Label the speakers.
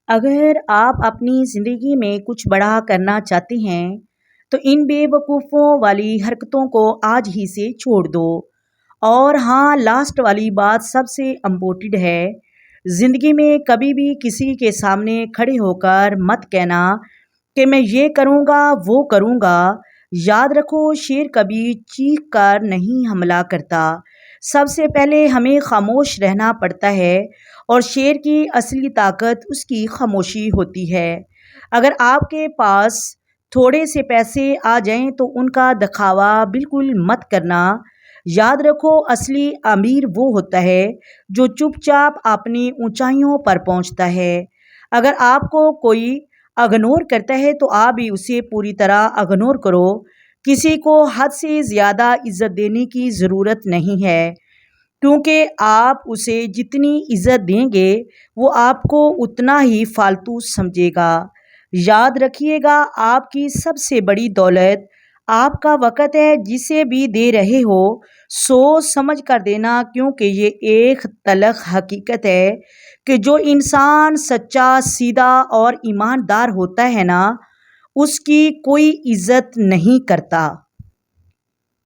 Speaker 1: اگر آپ اپنی زندگی میں کچھ بڑا کرنا چاہتے ہیں تو ان بے وقوفوں والی حرکتوں کو آج ہی سے چھوڑ دو۔ اور ہاں، لاسٹ والی بات سب سے امپورٹنٹ ہے۔ زندگی میں کبھی بھی کسی کے سامنے کھڑے ہو کر مت کہنا کہ میں یہ کروں گا وہ کروں گا۔ یاد رکھو، شیر کبھی چیخ کر نہیں حملہ کرتا، سب سے پہلے ہمیں خاموش رہنا پڑتا ہے، اور شیر کی اصلی طاقت اس کی خاموشی ہوتی ہے۔ اگر آپ کے پاس تھوڑے سے پیسے آ جائیں تو ان کا دکھاوا بالکل مت کرنا۔ یاد رکھو، اصلی امیر وہ ہوتا ہے جو چپ چاپ اپنی اونچائیوں پر پہنچتا ہے۔ اگر آپ کو کوئی اگنور کرتا ہے تو آپ بھی اسے پوری طرح اگنور کرو۔ کسی کو حد سے زیادہ عزت دینے کی ضرورت نہیں ہے، کیونکہ آپ اسے جتنی عزت دیں گے وہ آپ کو اتنا ہی فالتو سمجھے گا۔ یاد رکھیے گا، آپ کی سب سے بڑی دولت آپ کا وقت ہے۔ جسے بھی دے رہے ہو سوچ سمجھ کر دینا، کیونکہ یہ ایک تلخ حقیقت ہے کہ جو انسان سچا، سیدھا اور ایماندار ہوتا ہے نا، اس کی کوئی عزت نہیں کرتا۔